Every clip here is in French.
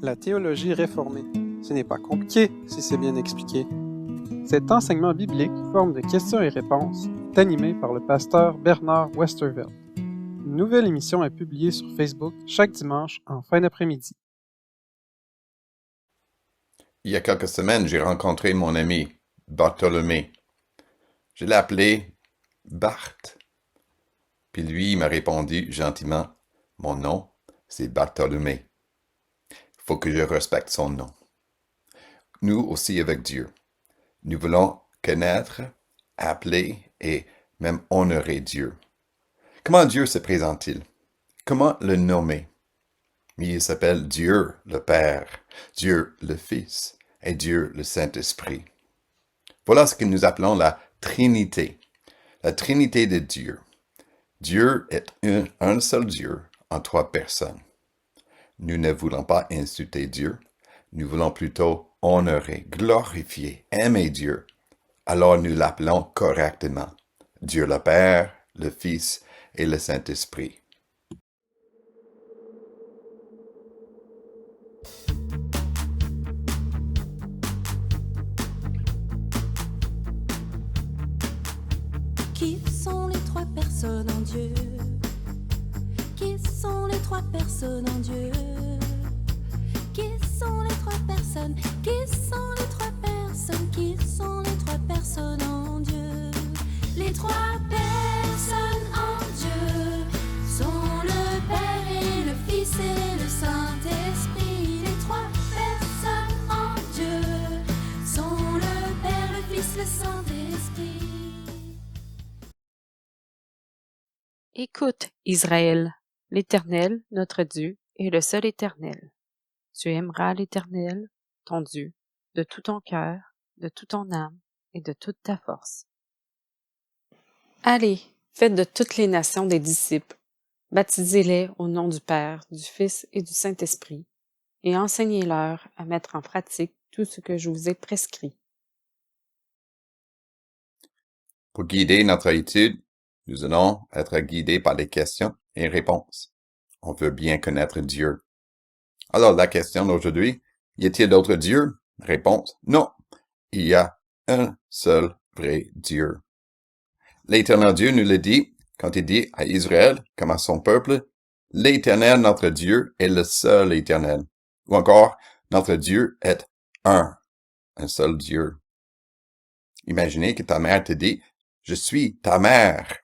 La théologie réformée. Ce n'est pas compliqué si c'est bien expliqué. Cet enseignement biblique, forme de questions et réponses, est animé par le pasteur Bernard Westervelt. Une nouvelle émission est publiée sur Facebook chaque dimanche en fin d'après-midi. Il y a quelques semaines, j'ai rencontré mon ami Bartholomé. Je l'ai appelé Bart. Puis lui, il m'a répondu gentiment, mon nom, c'est Bartholomé. Il faut que je respecte son nom. Nous aussi avec Dieu. Nous voulons connaître, appeler et même honorer Dieu. Comment Dieu se présente-t-il? Comment le nommer? Il s'appelle Dieu le Père, Dieu le Fils et Dieu le Saint-Esprit. Voilà ce que nous appelons la Trinité de Dieu. Dieu est un seul Dieu en trois personnes. Nous ne voulons pas insulter Dieu, nous voulons plutôt honorer, glorifier, aimer Dieu. Alors nous l'appelons correctement. Dieu le Père, le Fils et le Saint-Esprit. Qui sont les trois personnes en Dieu? Qui sont les trois personnes en Dieu? Qui sont les trois personnes? Qui sont les trois personnes? Qui sont les trois personnes en Dieu? Les trois personnes en Dieu sont le Père et le Fils et le Saint-Esprit. Les trois personnes en Dieu sont le Père, le Fils, le Saint-Esprit. Écoute, Israël, l'Éternel, notre Dieu, est le seul Éternel. Tu aimeras l'Éternel, ton Dieu, de tout ton cœur, de toute ton âme et de toute ta force. Allez, faites de toutes les nations des disciples, baptisez-les au nom du Père, du Fils et du Saint-Esprit, et enseignez-leur à mettre en pratique tout ce que je vous ai prescrit. Pour guider notre étude, nous allons être guidés par des questions et réponses. On veut bien connaître Dieu. Alors la question d'aujourd'hui, y a-t-il d'autres dieux? Réponse, non. Il y a un seul vrai Dieu. L'Éternel Dieu nous le dit quand il dit à Israël, comme à son peuple, l'Éternel notre Dieu est le seul Éternel. Ou encore, notre Dieu est un seul Dieu. Imaginez que ta mère te dit, je suis ta mère.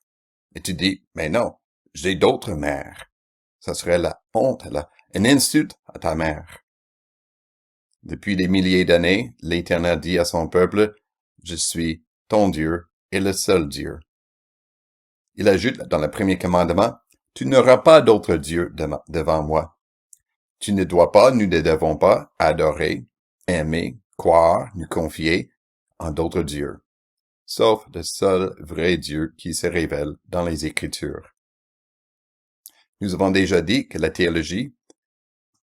Et tu dis, mais non, j'ai d'autres mères. Ça serait la honte, une insulte à ta mère. Depuis des milliers d'années, l'Éternel dit à son peuple, je suis ton Dieu et le seul Dieu. Il ajoute dans le premier commandement, tu n'auras pas d'autre Dieu devant moi. Tu ne dois pas, nous ne devons pas adorer, aimer, croire, nous confier en d'autres dieux, sauf le seul vrai Dieu qui se révèle dans les Écritures. Nous avons déjà dit que la théologie,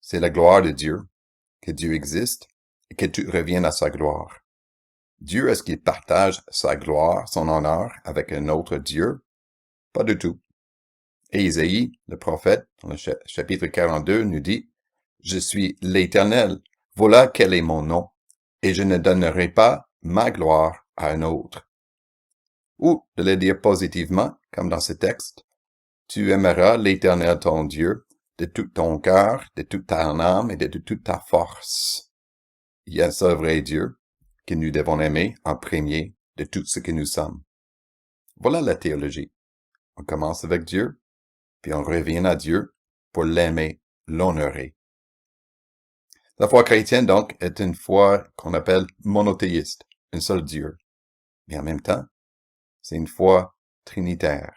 c'est la gloire de Dieu, que Dieu existe et que tout revienne à sa gloire. Dieu, est-ce qu'il partage sa gloire, son honneur avec un autre Dieu? Pas du tout. Et Isaïe, le prophète, dans le chapitre 42, nous dit, « Je suis l'Éternel, voilà quel est mon nom, et je ne donnerai pas ma gloire à un autre. » Ou, de le dire positivement, comme dans ce texte, « Tu aimeras l'Éternel ton Dieu de tout ton cœur, de toute ton âme et de toute ta force. » Il y a un seul vrai Dieu que nous devons aimer en premier de tout ce que nous sommes. Voilà la théologie. On commence avec Dieu, puis on revient à Dieu pour l'aimer, l'honorer. La foi chrétienne, donc, est une foi qu'on appelle monothéiste, un seul Dieu. Mais en même temps, c'est une foi trinitaire.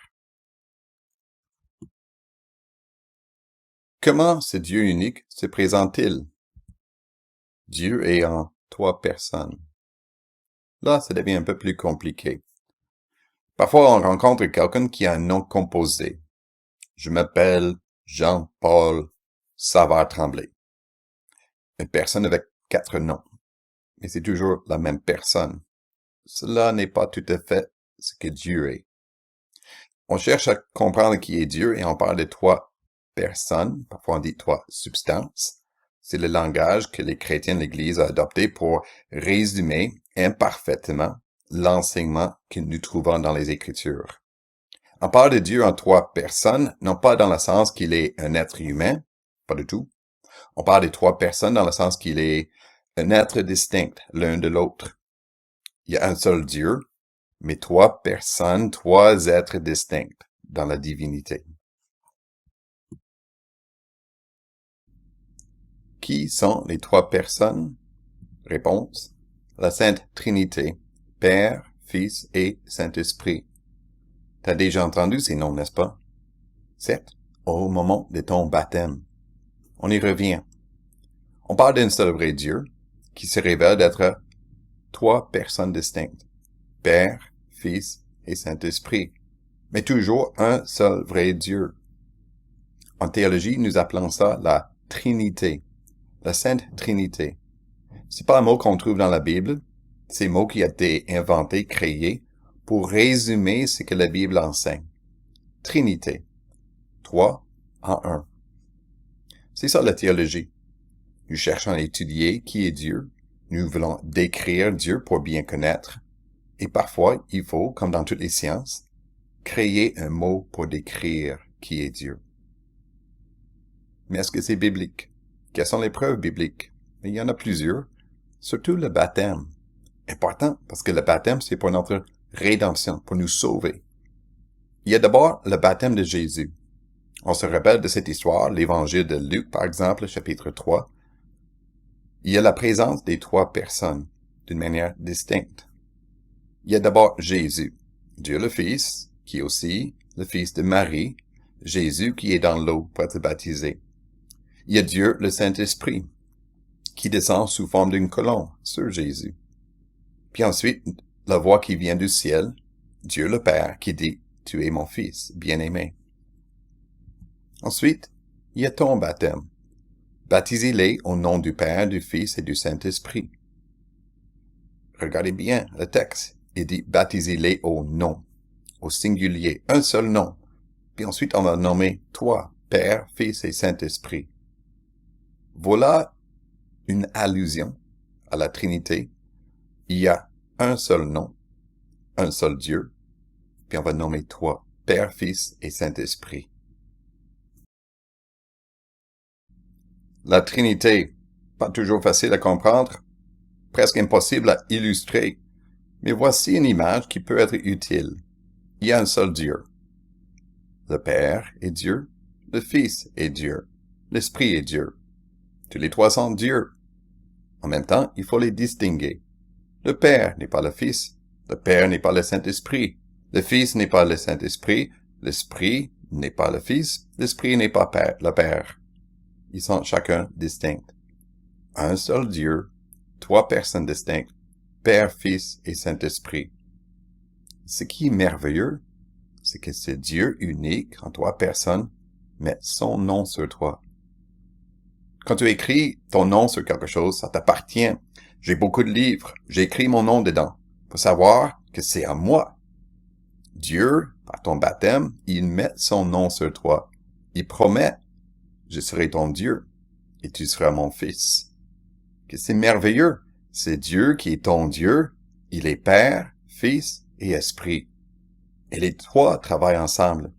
Comment ce Dieu unique se présente-t-il? Dieu est en trois personnes. Là, ça devient un peu plus compliqué. Parfois, on rencontre quelqu'un qui a un nom composé. Je m'appelle Jean-Paul Savard Tremblay. Une personne avec 4 noms. Mais c'est toujours la même personne. Cela n'est pas tout à fait ce que Dieu est. On cherche à comprendre qui est Dieu et on parle de 3 personnes. Parfois on dit 3 substances. C'est le langage que les chrétiens de l'Église ont adopté pour résumer imparfaitement l'enseignement que nous trouvons dans les Écritures. On parle de Dieu en trois personnes, non pas dans le sens qu'il est un être humain, pas du tout. On parle de trois personnes dans le sens qu'il est un être distinct l'un de l'autre. Il y a un seul Dieu, mais trois personnes, trois êtres distincts dans la divinité. Qui sont les trois personnes? Réponse. La Sainte Trinité, Père, Fils et Saint-Esprit. T'as déjà entendu ces noms, n'est-ce pas? Certes, au moment de ton baptême. On y revient. On parle d'un seul vrai Dieu qui se révèle d'être trois personnes distinctes. Père, Fils et Saint-Esprit. Mais toujours un seul vrai Dieu. En théologie, nous appelons ça la Trinité. La Sainte Trinité. C'est pas un mot qu'on trouve dans la Bible. C'est un mot qui a été inventé, créé, pour résumer ce que la Bible enseigne. Trinité. Trois en un. C'est ça la théologie. Nous cherchons à étudier qui est Dieu. Nous voulons décrire Dieu pour bien connaître. Et parfois, il faut, comme dans toutes les sciences, créer un mot pour décrire qui est Dieu. Mais est-ce que c'est biblique? Quelles sont les preuves bibliques? Il y en a plusieurs. Surtout le baptême. Important parce que le baptême, c'est pour notre rédemption, pour nous sauver. Il y a d'abord le baptême de Jésus. On se rappelle de cette histoire, l'évangile de Luc, par exemple, chapitre 3. Il y a la présence des trois personnes, d'une manière distincte. Il y a d'abord Jésus, Dieu le Fils, qui est aussi le Fils de Marie, Jésus qui est dans l'eau pour être baptisé. Il y a Dieu le Saint-Esprit, qui descend sous forme d'une colombe sur Jésus. Puis ensuite, la voix qui vient du ciel, Dieu le Père, qui dit « Tu es mon Fils, bien-aimé ». Ensuite, il y a ton baptême. Baptisez-les au nom du Père, du Fils et du Saint-Esprit. Regardez bien le texte. Il dit « Baptisez-les au nom », au singulier, un seul nom. Puis ensuite, on va nommer toi, Père, Fils et Saint-Esprit. Voilà une allusion à la Trinité. Il y a un seul nom, un seul Dieu, puis on va nommer toi, Père, Fils et Saint-Esprit. La Trinité, pas toujours facile à comprendre, presque impossible à illustrer, mais voici une image qui peut être utile. Il y a un seul Dieu. Le Père est Dieu, le Fils est Dieu, l'Esprit est Dieu. Tous les trois sont Dieu. En même temps, il faut les distinguer. Le Père n'est pas le Fils, le Père n'est pas le Saint-Esprit, le Fils n'est pas le Saint-Esprit, l'Esprit n'est pas le Fils, l'Esprit n'est pas le Père. Ils sont chacun distincts. Un seul Dieu, trois personnes distinctes, Père, Fils et Saint-Esprit. Ce qui est merveilleux, c'est que ce Dieu unique en trois personnes met son nom sur toi. Quand tu écris ton nom sur quelque chose, ça t'appartient. J'ai beaucoup de livres, j'ai écrit mon nom dedans. Faut savoir que c'est à moi. Dieu, par ton baptême, il met son nom sur toi. Il promet, je serai ton Dieu et tu seras mon fils. Que c'est merveilleux. C'est Dieu qui est ton Dieu. Il est Père, Fils et Esprit. Et les trois travaillent ensemble.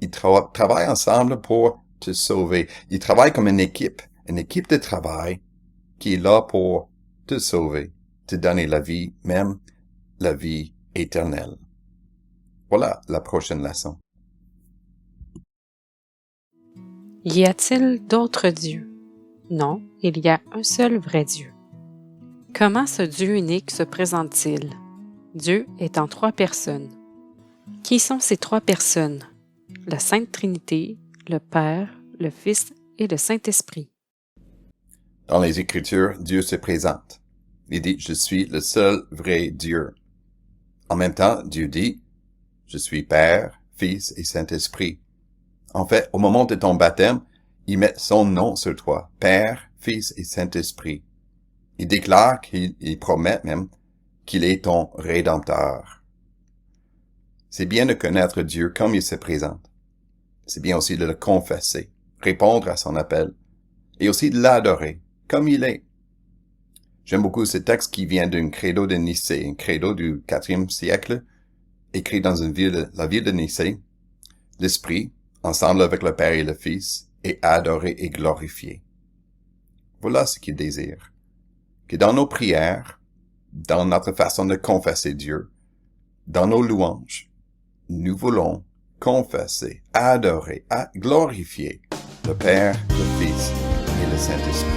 Ils travaillent ensemble pour te sauver. Ils travaillent comme une équipe de travail qui est là pour te sauver, te donner la vie, même la vie éternelle. Voilà la prochaine leçon. Y a-t-il d'autres dieux? Non, il y a un seul vrai Dieu. Comment ce Dieu unique se présente-t-il? Dieu est en trois personnes. Qui sont ces trois personnes? La Sainte Trinité, le Père, le Fils et le Saint-Esprit. Dans les Écritures, Dieu se présente. Il dit « Je suis le seul vrai Dieu ». En même temps, Dieu dit « Je suis Père, Fils et Saint-Esprit ». En fait, au moment de ton baptême, il met son nom sur toi, Père, Fils et Saint-Esprit. Il déclare il promet même qu'il est ton Rédempteur. C'est bien de connaître Dieu comme il se présente. C'est bien aussi de le confesser, répondre à son appel, et aussi de l'adorer, comme il est. J'aime beaucoup ce texte qui vient d'un credo de Nicée, un credo du IVe siècle, écrit dans la ville de Nicée. L'Esprit, ensemble avec le Père et le Fils, est adoré et glorifié. Voilà ce qu'il désire. Que dans nos prières, dans notre façon de confesser Dieu, dans nos louanges, nous voulons confesser, adorer, glorifier le Père, le Fils et le Saint-Esprit.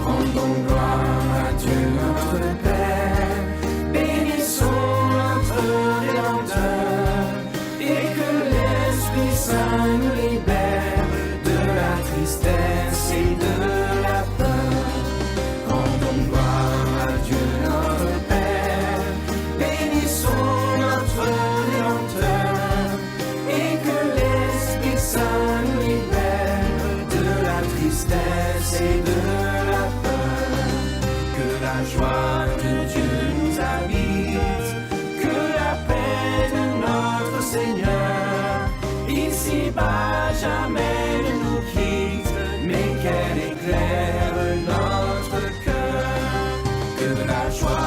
Rendons gloire à Dieu notre Père, bénissons notre Rédempteur, et que l'Esprit Saint nous libère de la tristesse et de la peur. Rendons gloire à Dieu notre Père, bénissons notre Rédempteur, et que l'Esprit Saint nous libère de la tristesse et de la peur. Que la joie de Dieu nous habite, que la paix de notre Seigneur, ici-bas jamais ne nous quitte, mais qu'elle éclaire notre cœur. Que la joie